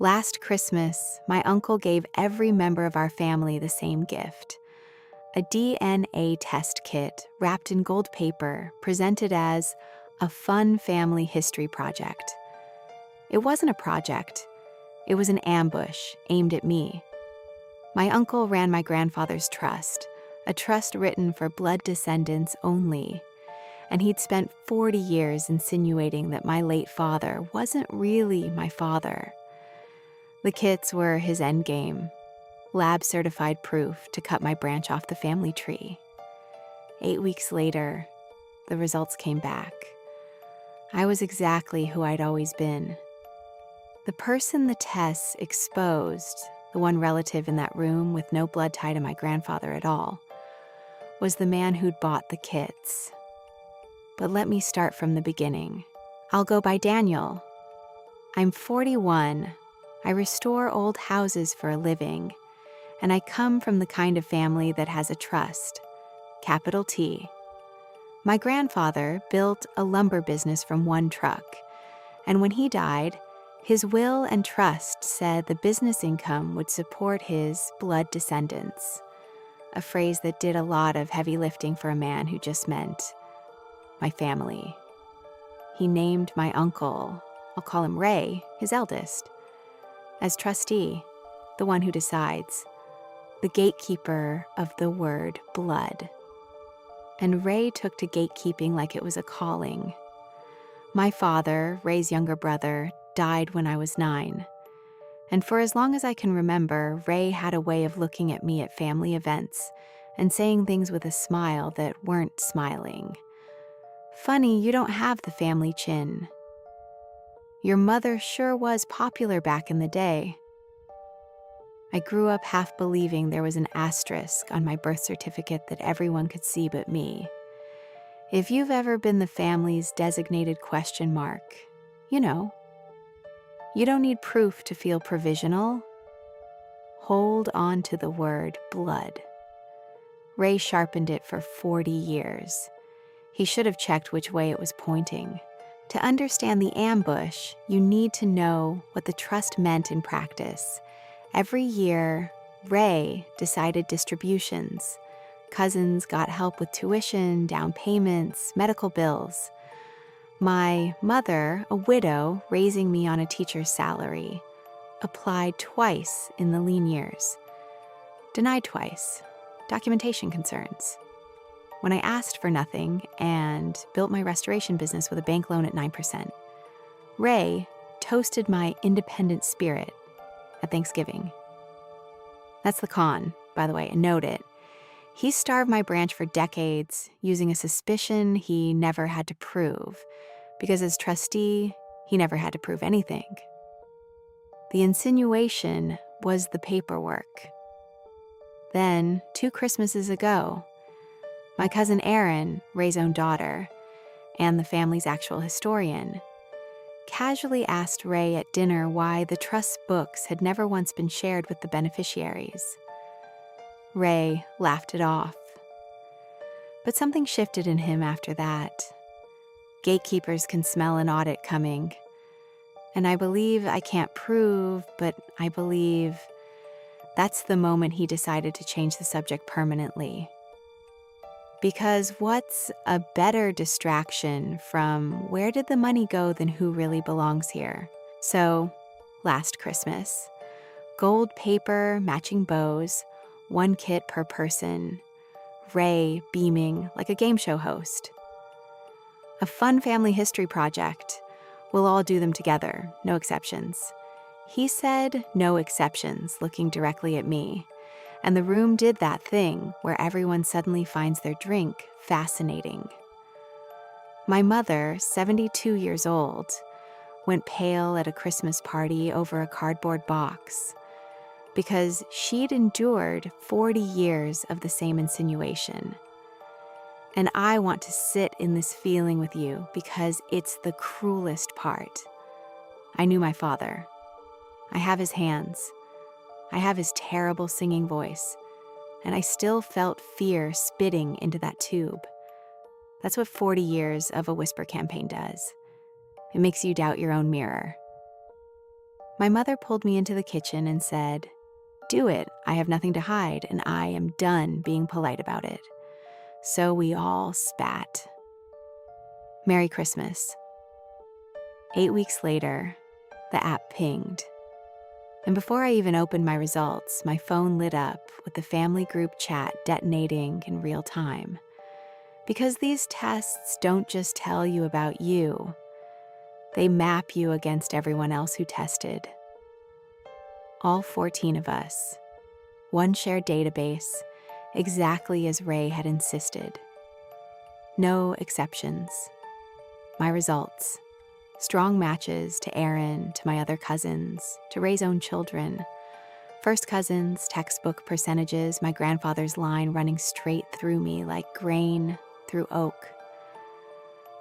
Last Christmas, my uncle gave every member of our family the same gift: a DNA test kit wrapped in gold paper, presented as a fun family history project. It wasn't a project, it was an ambush aimed at me. My uncle ran my grandfather's trust, a trust written for blood descendants only, and he'd spent 40 years insinuating that my late father wasn't really my father. The kits were his endgame, lab-certified proof to cut my branch off the family tree. 8 weeks later, the results came back. I was exactly who I'd always been. The person the tests exposed, the one relative in that room with no blood tie to my grandfather at all, was the man who'd bought the kits. But let me start from the beginning. I'll go by Daniel. I'm 41. I restore old houses for a living, and I come from the kind of family that has a trust, capital T. My grandfather built a lumber business from one truck, and when he died, his will and trust said the business income would support his blood descendants, a phrase that did a lot of heavy lifting for a man who just meant my family. He named my uncle, I'll call him Ray, his eldest, as trustee, the one who decides, the gatekeeper of the word blood. And Ray took to gatekeeping like it was a calling. My father, Ray's younger brother, died when I was 9. And for as long as I can remember, Ray had a way of looking at me at family events and saying things with a smile that weren't smiling. Funny, you don't have the family chin. Your mother sure was popular back in the day. I grew up half believing there was an asterisk on my birth certificate that everyone could see but me. If you've ever been the family's designated question mark, you know. You don't need proof to feel provisional. Hold on to the word blood. Ray sharpened it for 40 years. He should have checked which way it was pointing. To understand the ambush, you need to know what the trust meant in practice. Every year, Ray decided distributions. Cousins got help with tuition, down payments, medical bills. My mother, a widow raising me on a teacher's salary, applied twice in the lean years. Denied twice. Documentation concerns. When I asked for nothing and built my restoration business with a bank loan at 9%, Ray toasted my independent spirit at Thanksgiving. That's the con, by the way, and note it. He starved my branch for decades using a suspicion he never had to prove, because as trustee, he never had to prove anything. The insinuation was the paperwork. Then, 2 Christmases ago, my cousin Erin, Ray's own daughter, and the family's actual historian, casually asked Ray at dinner why the trust books had never once been shared with the beneficiaries. Ray laughed it off. But something shifted in him after that. Gatekeepers can smell an audit coming. And I believe I can't prove, but I believe that's the moment he decided to change the subject permanently. Because what's a better distraction from where did the money go than who really belongs here? So, last Christmas, gold paper, matching bows, 1 kit per person, Ray beaming like a game show host. A fun family history project. We'll all do them together, no exceptions. He said no exceptions, looking directly at me. And the room did that thing where everyone suddenly finds their drink fascinating. My mother, 72 years old, went pale at a Christmas party over a cardboard box because she'd endured 40 years of the same insinuation. And I want to sit in this feeling with you because it's the cruelest part. I knew my father. I have his hands. I have his terrible singing voice, and I still felt fear spitting into that tube. That's what 40 years of a whisper campaign does. It makes you doubt your own mirror. My mother pulled me into the kitchen and said, "Do it. I have nothing to hide, and I am done being polite about it." So we all spat. Merry Christmas. 8 weeks later, the app pinged. And before I even opened my results, my phone lit up with the family group chat detonating in real time. Because these tests don't just tell you about you, they map you against everyone else who tested. All 14 of us. One shared database, exactly as Ray had insisted. No exceptions. My results. Strong matches to Aaron, to my other cousins, to Ray's own children. First cousins, textbook percentages, my grandfather's line running straight through me like grain through oak.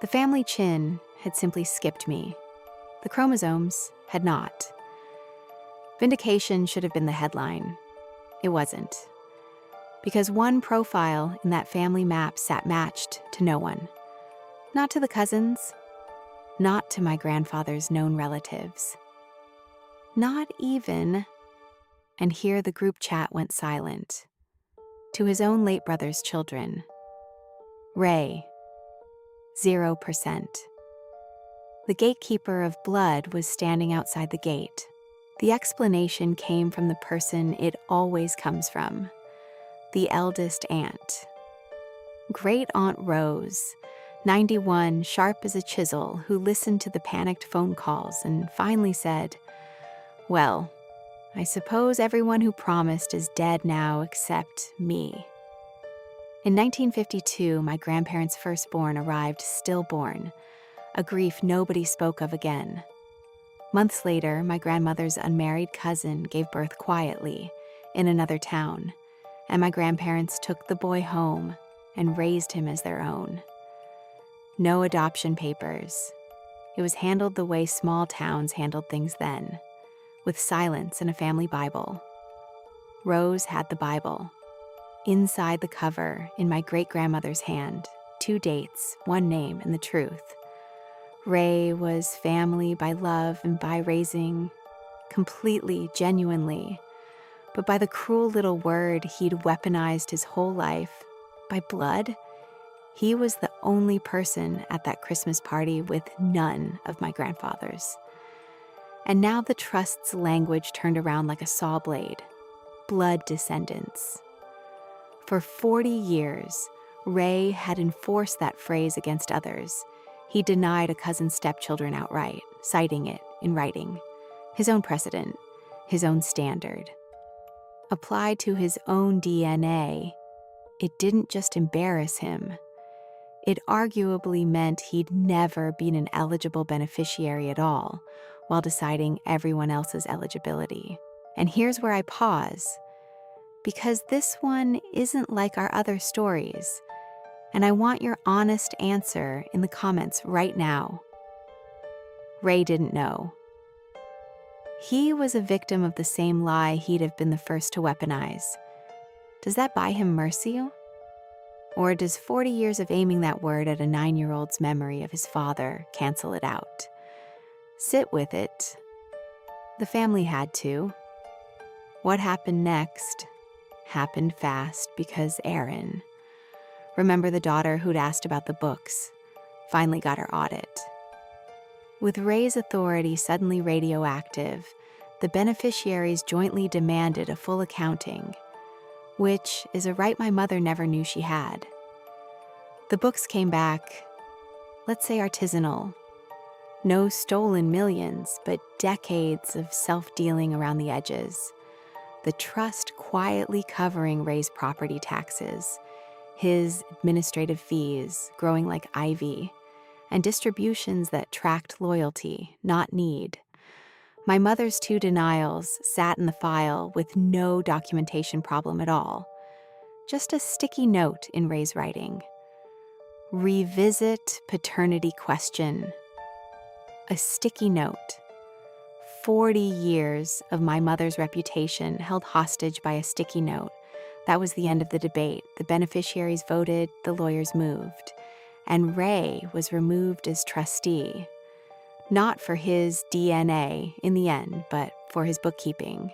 The family chin had simply skipped me. The chromosomes had not. Vindication should have been the headline. It wasn't. Because one profile in that family map sat matched to no one. Not to the cousins. Not to my grandfather's known relatives. Not even, and here the group chat went silent, to his own late brother's children. Ray, 0%. The gatekeeper of blood was standing outside the gate. The explanation came from the person it always comes from, the eldest aunt. Great Aunt Rose, 91, sharp as a chisel, who listened to the panicked phone calls and finally said, "Well, I suppose everyone who promised is dead now except me." In 1952, my grandparents' firstborn arrived stillborn, a grief nobody spoke of again. Months later, my grandmother's unmarried cousin gave birth quietly in another town, and my grandparents took the boy home and raised him as their own. No adoption papers. It was handled the way small towns handled things then, with silence and a family Bible. Rose had the Bible. Inside the cover, in my great-grandmother's hand, 2 dates, 1 name, and the truth. Ray was family by love and by raising, completely, genuinely, but by the cruel little word he'd weaponized his whole life, by blood. He was the only person at that Christmas party with none of my grandfathers. And now the trust's language turned around like a saw blade. Blood descendants. For 40 years, Ray had enforced that phrase against others. He denied a cousin's stepchildren outright, citing it in writing. His own precedent, his own standard. Applied to his own DNA, it didn't just embarrass him. It arguably meant he'd never been an eligible beneficiary at all, while deciding everyone else's eligibility. And here's where I pause, because this one isn't like our other stories, and I want your honest answer in the comments right now. Ray didn't know. He was a victim of the same lie he'd have been the first to weaponize. Does that buy him mercy? Or does 40 years of aiming that word at a 9-year-old's memory of his father cancel it out? Sit with it. The family had to. What happened next happened fast because Erin, remember the daughter who'd asked about the books, finally got her audit. With Ray's authority suddenly radioactive, the beneficiaries jointly demanded a full accounting, which is a right my mother never knew she had. The books came back, let's say artisanal. No stolen millions, but decades of self-dealing around the edges. The trust quietly covering Ray's property taxes, his administrative fees growing like ivy, and distributions that tracked loyalty, not need. My mother's 2 denials sat in the file with no documentation problem at all. Just a sticky note in Ray's writing. Revisit paternity question. A sticky note. 40 years of my mother's reputation held hostage by a sticky note. That was the end of the debate. The beneficiaries voted, the lawyers moved. And Ray was removed as trustee. Not for his DNA in the end, but for his bookkeeping.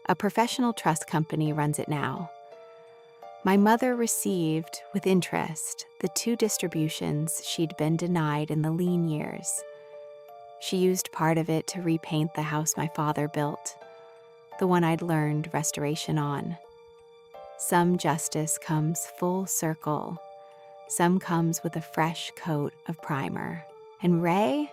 A professional trust company runs it now. My mother received, with interest, the 2 distributions she'd been denied in the lean years. She used part of it to repaint the house my father built, the one I'd learned restoration on. Some justice comes full circle. Some comes with a fresh coat of primer. And Ray?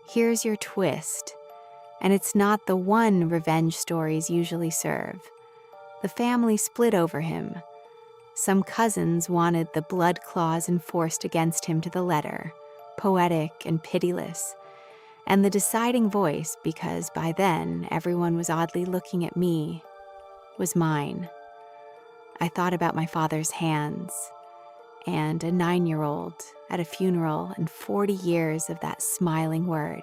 Here's your twist. And it's not the one revenge stories usually serve. The family split over him. Some cousins wanted the blood clause enforced against him to the letter, poetic and pitiless. And the deciding voice, because by then everyone was oddly looking at me, was mine. I thought about my father's hands, and a 9-year-old at a funeral and 40 years of that smiling word.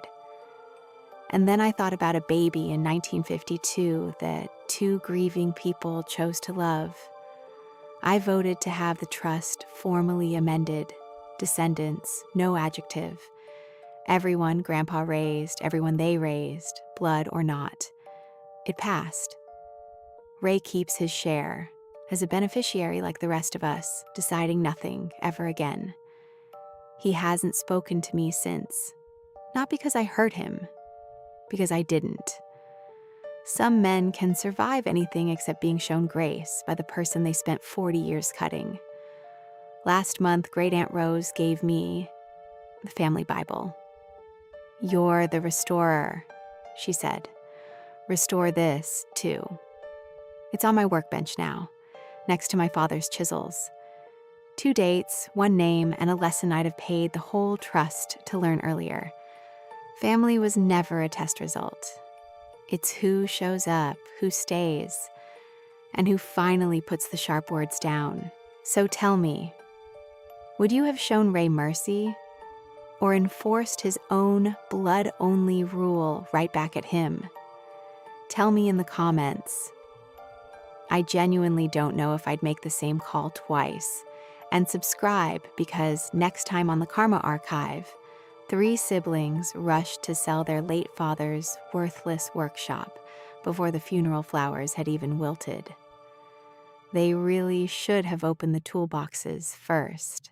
And then I thought about a baby in 1952 that 2 grieving people chose to love. I voted to have the trust formally amended. Descendants, no adjective. Everyone Grandpa raised, everyone they raised, blood or not. It passed. Ray keeps his share, as a beneficiary like the rest of us, deciding nothing ever again. He hasn't spoken to me since. Not because I hurt him, because I didn't. Some men can survive anything except being shown grace by the person they spent 40 years cutting. Last month, Great Aunt Rose gave me the family Bible. "You're the restorer," she said. "Restore this, too." It's on my workbench now, next to my father's chisels. 2 dates, 1 name, and a lesson I'd have paid the whole trust to learn earlier. Family was never a test result. It's who shows up, who stays, and who finally puts the sharp words down. So tell me, would you have shown Ray mercy or enforced his own blood-only rule right back at him? Tell me in the comments. I genuinely don't know if I'd make the same call twice. And subscribe, because next time on the Karma Archive, 3 siblings rushed to sell their late father's worthless workshop before the funeral flowers had even wilted. They really should have opened the toolboxes first.